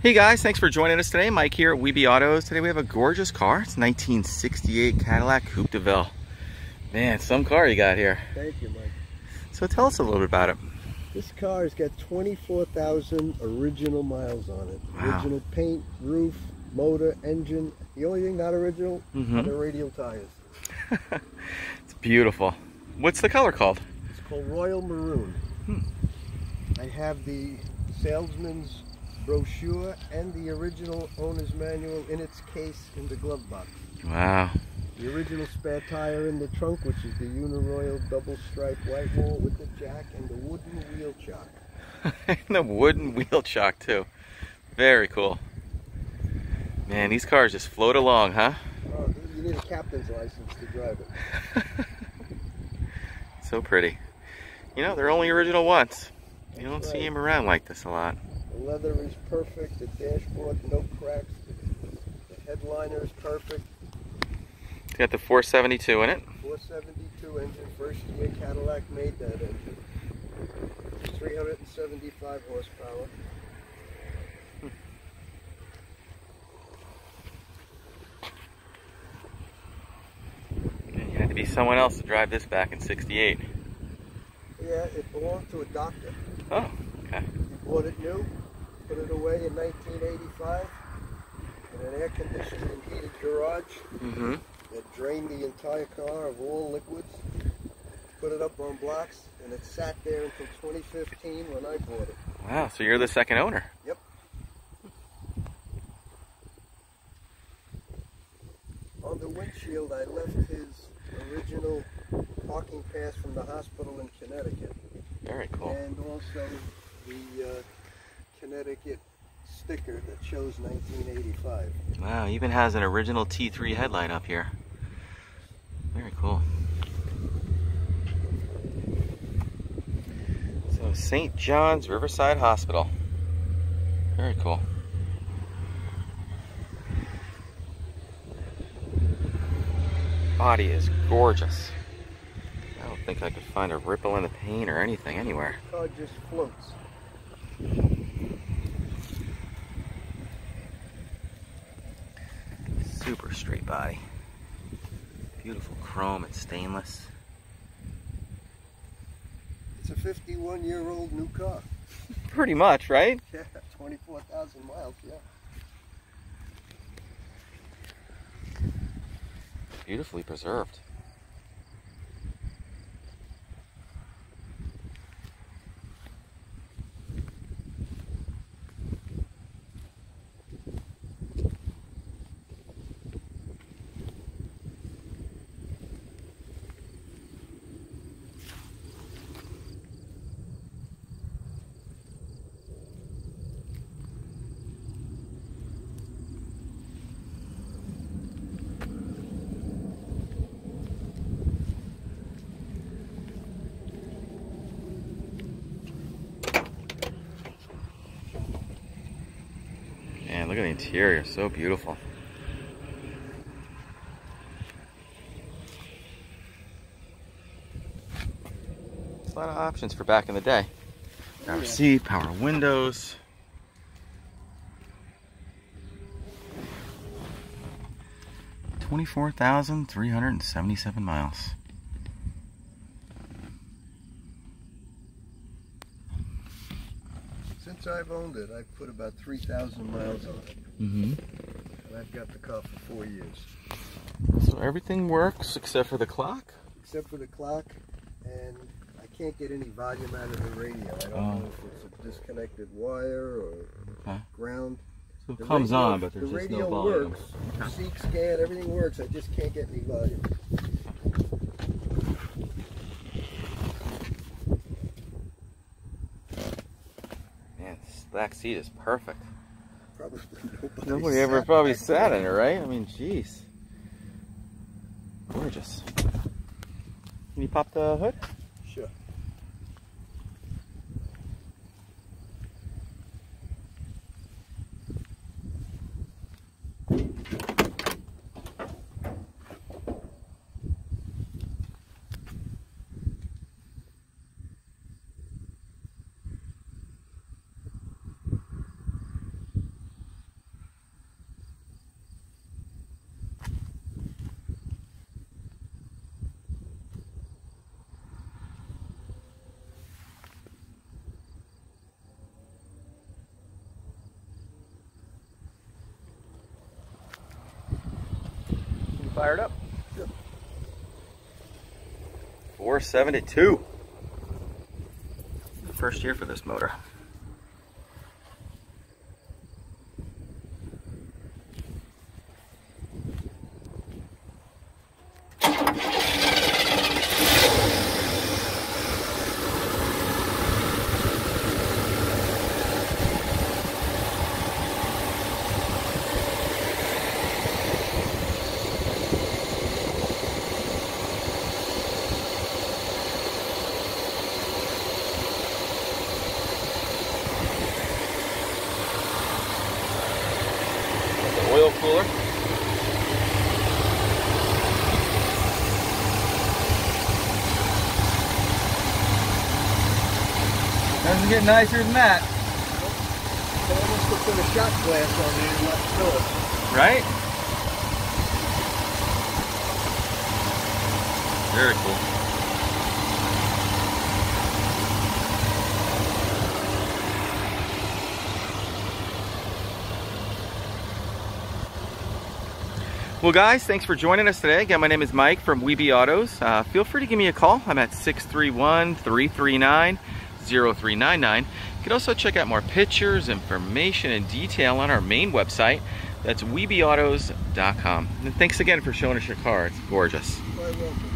Hey guys, thanks for joining us today. Mike here at WeBe Autos. Today we have a gorgeous car. It's a 1968 Cadillac Coupe DeVille. Man, some car you got here. Thank you, Mike. So tell us a little bit about it. This car has got 24,000 original miles on it. Wow. Original paint, roof, motor, engine. The only thing not original are the radial tires. It's beautiful. What's the color called? It's called Royal Maroon. I have the salesman's brochure and the original owner's manual in its case in the glove box. Wow. The original spare tire in the trunk, which is the Uniroyal double stripe white wall with the jack and the wooden wheel chock. The wooden wheel chock too. Very cool. Man, these cars just float along, huh? Oh, you need a captain's license to drive it. So pretty. You know, they're only original once. You don't see Right. them around like this a lot. The leather is perfect, the dashboard, no cracks, the headliner is perfect. It's got the 472 in it. 472 engine, first year Cadillac made that engine. 375 horsepower. And you had to be someone else to drive this back in '68. Yeah, it belonged to a doctor. Oh, okay. He bought it new, put it away in 1985 in an air-conditioned and heated garage. That drained the entire car of all liquids, put it up on blocks, and it sat there until 2015 when I bought it. Wow, so you're the second owner. Yep. On the windshield, I left his original parking pass from the hospital in Connecticut. Very cool. And also the Connecticut sticker that shows 1985. Wow, even has an original T3 headlight up here. Very cool. So St. John's Riverside Hospital. Very cool. Body is gorgeous. I don't think I could find a ripple in the paint or anything anywhere. The car just floats. Super straight body. Beautiful chrome and stainless. It's a 51-year-old new car. Pretty much, right? Yeah, 24,000 miles, yeah. Beautifully preserved. Man, look at the interior, so beautiful. A lot of options for back in the day. Power seat, power windows. $24,377 miles. Since I've owned it, I've put about 3,000 miles on it. And I've got the car for 4 years. So everything works except for the clock? Except for the clock, and I can't get any volume out of the radio. I don't know if it's a disconnected wire or ground. So it The comes radio- on, but there's the just no radio volume. works, seek scan, everything works. I just can't get any volume. Man, this back seat is perfect. Probably Nobody ever probably sat in it, right? I mean, jeez. Gorgeous. Can you pop the hood? Sure. Fired up. Sure. 472. First year for this motor. Oil cooler. Doesn't get nicer than that. They almost could put a shot glass on there and let it fill it. Right? Very cool. Well guys, thanks for joining us today. Again, my name is Mike from WeBe Autos. Feel free to give me a call. I'm at 631-339-0399. You can also check out more pictures, information, and detail on our main website. That's webeautos.com. And thanks again for showing us your car. It's gorgeous. Quite welcome.